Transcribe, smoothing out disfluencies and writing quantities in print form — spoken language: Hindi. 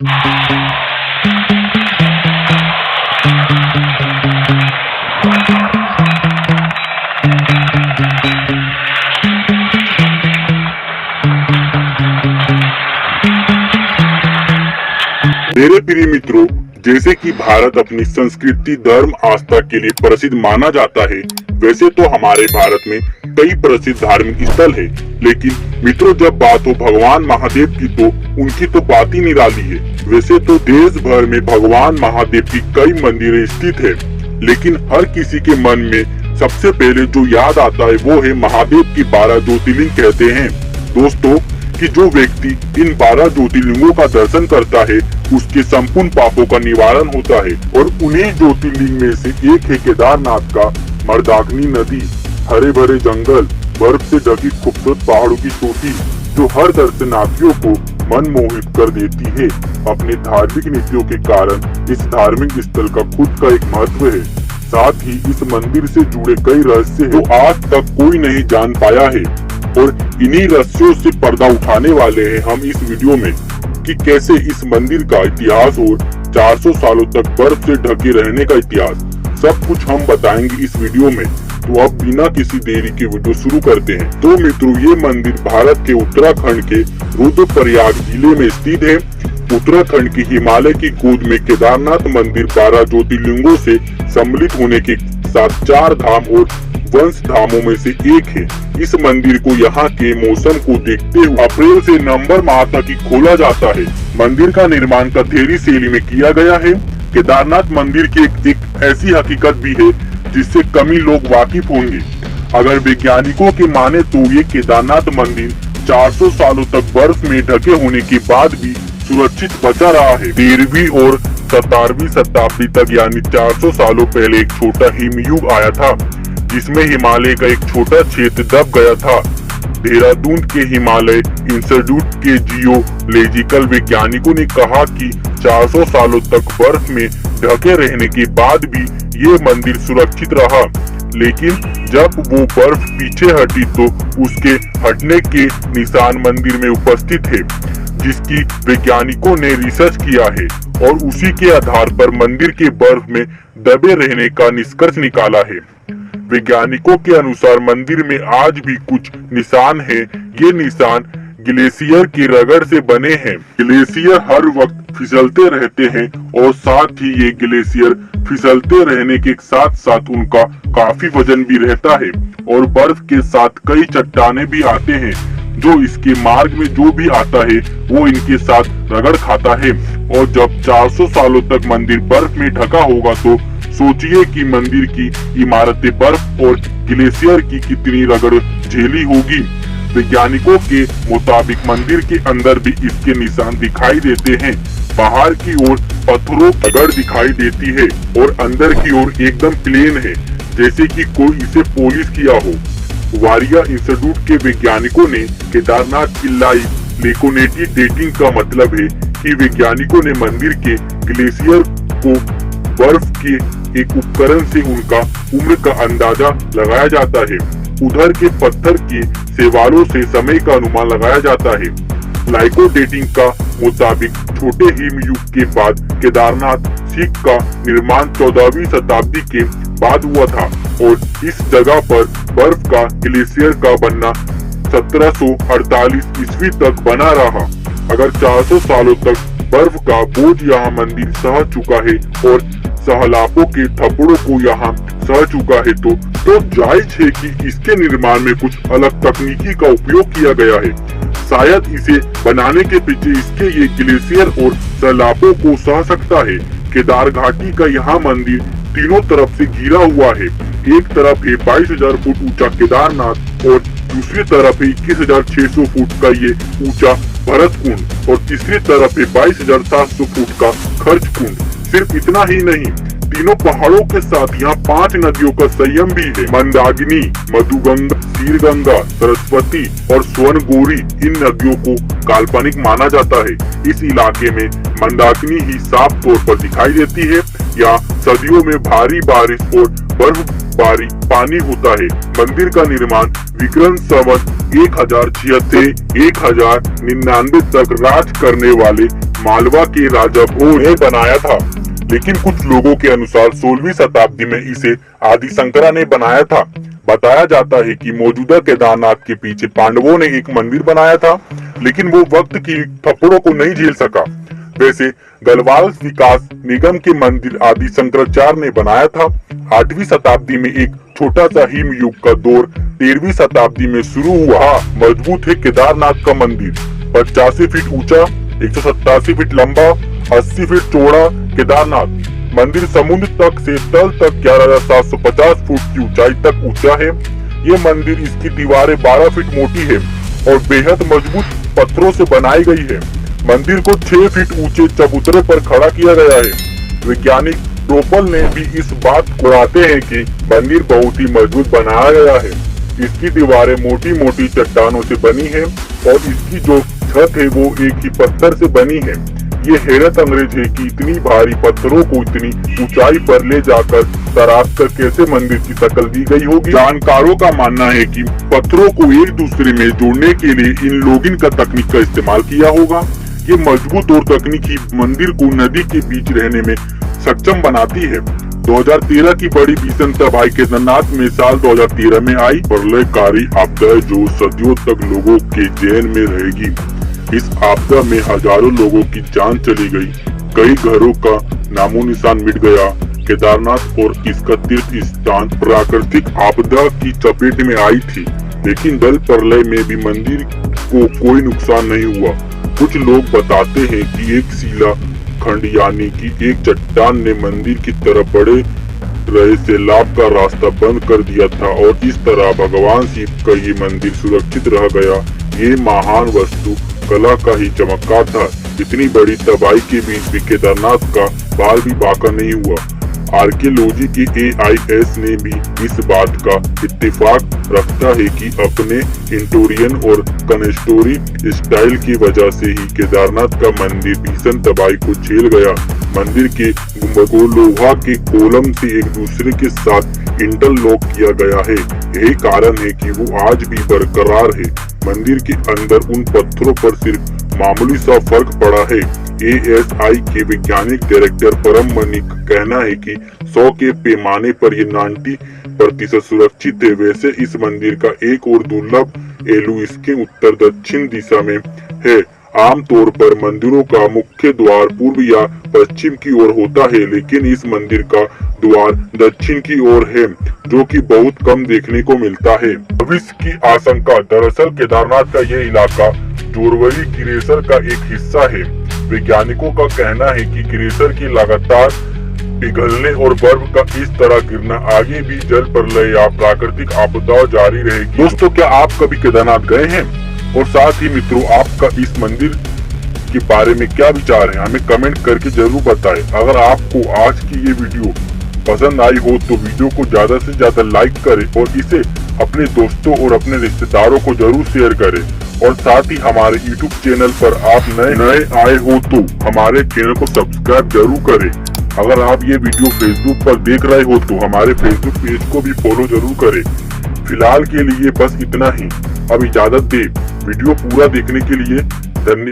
मेरे प्रिय मित्रों, जैसे कि भारत अपनी संस्कृति, धर्म, आस्था के लिए प्रसिद्ध माना जाता है, वैसे तो हमारे भारत में कई प्रसिद्ध धार्मिक स्थल है। लेकिन मित्रों, जब बात हो भगवान महादेव की तो उनकी तो बात ही निराली है। वैसे तो देश भर में भगवान महादेव की कई मंदिरें स्थित है, लेकिन हर किसी के मन में सबसे पहले जो याद आता है वो है महादेव की 12 ज्योतिर्लिंग। कहते हैं दोस्तों कि जो व्यक्ति इन 12 ज्योतिर्लिंगों का दर्शन करता है उसके संपूर्ण पापों का निवारण होता है। और उन्हीं ज्योतिर्लिंग में से एक है केदारनाथ का मंदाकिनी नदी, हरे भरे जंगल, बर्फ से ढकी खूबसूरत पहाड़ों की चोटी, जो हर दर्शनार्थियों को मन मोहित कर देती है। अपने धार्मिक नीतियों के कारण इस धार्मिक स्थल का खुद का एक महत्व है। साथ ही इस मंदिर से जुड़े कई रहस्य हैं जो आज तक कोई नहीं जान पाया है, और इन्हीं रहस्यों से पर्दा उठाने वाले हैं हम इस वीडियो में कि कैसे इस मंदिर का इतिहास और 400 सालों तक बर्फ से ढके रहने का इतिहास, सब कुछ हम बताएंगे इस वीडियो में। तो अब बिना किसी देरी के वीडियो शुरू करते हैं। तो मित्रों, ये मंदिर भारत के उत्तराखंड के रुद्रप्रयाग जिले में स्थित है। उत्तराखंड की हिमालय की गोद में केदारनाथ मंदिर 12 ज्योतिर्लिंगों से सम्मिलित होने के साथ 4 धाम और वंश धामों में से एक है। इस मंदिर को यहाँ के मौसम को देखते हुए अप्रैल से नवंबर माह तक ही खोला जाता है। मंदिर का निर्माण कथेरी शैली में किया गया है। केदारनाथ मंदिर की एक ऐसी हकीकत भी है जिससे कम ही लोग वाकिफ होंगे। अगर वैज्ञानिकों के माने तो ये केदारनाथ मंदिर 400 सालों तक बर्फ में ढके होने के बाद भी सुरक्षित बचा रहा है। 13वीं और 17वीं शताब्दी तक यानी 400 सालों पहले एक छोटा हिमयुग आया था, जिसमें हिमालय का एक छोटा क्षेत्र दब गया था। देहरादून के हिमालय इंस्टीट्यूट के जियोलॉजिकल वैज्ञानिकों ने कहा कि 400 सालों तक बर्फ में ढके रहने के बाद भी ये मंदिर सुरक्षित रहा। लेकिन जब वो बर्फ पीछे हटी तो उसके हटने के निशान मंदिर में उपस्थित है, जिसकी वैज्ञानिकों ने रिसर्च किया है और उसी के आधार पर मंदिर के बर्फ में दबे रहने का निष्कर्ष निकाला है। वैज्ञानिकों के अनुसार मंदिर में आज भी कुछ निशान हैं। ये निशान ग्लेशियर की रगड़ से बने हैं। ग्लेशियर हर वक्त फिसलते रहते हैं और साथ ही ये ग्लेशियर फिसलते रहने के साथ साथ उनका काफी वजन भी रहता है, और बर्फ के साथ कई चट्टाने भी आते हैं जो इसके मार्ग में जो भी आता है वो इनके साथ रगड़ खाता है। और जब 400 सालों तक मंदिर बर्फ में ढका होगा तो सोचिए कि मंदिर की इमारतें बर्फ और ग्लेशियर की कितनी रगड़ झेली होगी। वैज्ञानिकों के मुताबिक मंदिर के अंदर भी इसके निशान दिखाई देते हैं। बाहर की ओर पत्थरों की रगड़ दिखाई देती है और अंदर की ओर एकदम प्लेन है, जैसे कि कोई इसे पॉलिश किया हो। वारिया इंस्टीट्यूट के वैज्ञानिकों ने केदारनाथ की लाइव लेकोनेटी डेटिंग का मतलब है कि वैज्ञानिकों ने मंदिर के ग्लेशियर को बर्फ के एक उपकरण से उनका उम्र का अंदाजा लगाया जाता है। उधर के पत्थर के सेवालों से समय का अनुमान लगाया जाता है। लाइको डेटिंग का मुताबिक छोटे हिमयुग के बाद केदारनाथ शिख का निर्माण 14वीं शताब्दी के बाद हुआ था, और इस जगह पर बर्फ का ग्लेशियर का बनना 1748 ईस्वी तक बना रहा। अगर 400 सालों तक बर्फ का बोझ यहाँ मंदिर सह चुका है और सहलापों के थप्पड़ों को यहाँ सह चुका है तो जायज है कि इसके निर्माण में कुछ अलग तकनीकी का उपयोग किया गया है। शायद इसे बनाने के पीछे इसके ये ग्लेशियर और सहलापों को सह सकता है। केदार घाटी का यहाँ मंदिर तीनों तरफ से घिरा हुआ है। एक तरफ है 22,000 फुट ऊंचा केदारनाथ और दूसरी तरफ है 21,600 फुट का ये ऊंचा भरत कुंड, और तीसरी तरफ है 22,700 फुट का खर्च कुंड। सिर्फ इतना ही नहीं, तीनों पहाड़ों के साथ यहाँ 5 नदियों का संयम भी है। मंदाकिनी, मधुगंगा, शीरगंगा, सरस्वती और स्वर्णगौरी इन नदियों को काल्पनिक माना जाता है। इस इलाके में मंदाकिनी ही साफ तौर पर दिखाई देती है। यहाँ सदियों में भारी बारिश और बर्फबारी पानी होता है। मंदिर का निर्माण विक्रम संवत 1076 से 1099 तक राज करने वाले मालवा के राजा भोज ने बनाया था। लेकिन कुछ लोगों के अनुसार 16वीं शताब्दी में इसे आदि शंकरा ने बनाया था। बताया जाता है कि मौजूदा केदारनाथ के पीछे पांडवों ने एक मंदिर बनाया था, लेकिन वो वक्त की थप्पड़ों को नहीं झेल सका। वैसे गढ़वाल विकास निगम के मंदिर आदि शंकराचार्य ने बनाया था। 8वीं शताब्दी में एक छोटा सा हिम युग का दौर 13वीं शताब्दी में शुरू हुआ। मजबूत है केदारनाथ का मंदिर, 85 फीट ऊंचा, 187 फीट लंबा, 80 फीट चौड़ा। केदारनाथ मंदिर समुद्र तक से तल तक 11,750 फुट की ऊंचाई तक ऊंचा है। ये मंदिर, इसकी दीवारें 12 फीट मोटी है और बेहद मजबूत पत्थरों से बनाई गई है। मंदिर को 6 फीट ऊंचे चबूतरे पर खड़ा किया गया है। वैज्ञानिक टोपल ने भी इस बात को कहते हैं कि मंदिर बहुत ही मजबूत बनाया गया है। इसकी दीवारें मोटी मोटी चट्टानों से बनी है और इसकी जो छत है वो एक ही पत्थर से बनी है। ये हैरत अंग्रेज है कि इतनी भारी पत्थरों को इतनी ऊंचाई पर ले जाकर तराश कर कैसे मंदिर की शक्ल दी गई होगी। जानकारों का मानना है कि पत्थरों को एक दूसरे में जोड़ने के लिए इन लोगिन का तकनीक का इस्तेमाल किया होगा। ये मजबूत और तकनीकी मंदिर को नदी के बीच रहने में सक्षम बनाती है। 2013 की बड़ी भीषण तबाही केदारनाथ में साल 2013 में आई प्रलयकारी आपदा जो सदियों तक लोगों के जहन में रहेगी। इस आपदा में हजारों लोगों की जान चली गई, कई घरों का नामो निशान मिट गया। केदारनाथ और इसका तीर्थ स्थान प्राकृतिक आपदा की चपेट में आई थी, लेकिन जल प्रलय में भी मंदिर को कोई नुकसान नहीं हुआ। कुछ लोग बताते हैं कि एक शिला खंड यानी कि एक चट्टान ने मंदिर की तरफ बढ़े रहे सैलाब का रास्ता बंद कर दिया था और इस तरह भगवान शिव का ये मंदिर सुरक्षित रह गया। ये महान वस्तु कला का ही चमत्कार था। इतनी बड़ी तबाही के बीच भी केदारनाथ का बाल भी बांका नहीं हुआ। आर्कियोलॉजी की AIS ने भी इस बात का इत्तेफाक रखता है कि अपने इंटोरियन और कनेस्टोरी स्टाइल की वजह से ही केदारनाथ का मंदिर भीषण तबाही को झेल गया। मंदिर के गुंबद को लोहा के कॉलम से एक दूसरे के साथ इंटरलॉक किया गया है। यही कारण है कि वो आज भी बरकरार है। मंदिर के अंदर उन पत्थरों पर सिर्फ मामूली सा फर्क पड़ा है। ASI के वैज्ञानिक डायरेक्टर परम मनी का कहना है कि 100 के पैमाने पर ये 90% सुरक्षित है। वैसे इस मंदिर का एक और दुर्लभ एलू इसके उत्तर दक्षिण दिशा में है। आमतौर पर मंदिरों का मुख्य द्वार पूर्व या पश्चिम की ओर होता है, लेकिन इस मंदिर का द्वार दक्षिण की ओर है, जो कि बहुत कम देखने को मिलता है। भविष्य की आशंका, दरअसल केदारनाथ का ये इलाका जोरवली ग्लेशियर का एक हिस्सा है। वैज्ञानिकों का कहना है कि ग्लेशियर की लगातार पिघलने और बर्फ का इस तरह गिरना आगे भी जल प्रलय या प्राकृतिक आपदाओं जारी रहेगी। दोस्तों, क्या आप कभी केदारनाथ गए हैं? और साथ ही मित्रों, आपका इस मंदिर के बारे में क्या विचार है? हमें कमेंट करके जरूर बताएं। अगर आपको आज की ये वीडियो पसंद आई हो तो वीडियो को ज्यादा से ज्यादा लाइक करें और इसे अपने दोस्तों और अपने रिश्तेदारों को जरूर शेयर करें। और साथ ही हमारे YouTube चैनल पर आप नए आए हो तो हमारे चैनल को सब्सक्राइब जरूर करें। अगर आप ये वीडियो Facebook पर देख रहे हो तो हमारे Facebook पेज को भी फॉलो जरूर करें। फिलहाल के लिए बस इतना ही। अब इजाजत दे। वीडियो पूरा देखने के लिए धन्यवाद।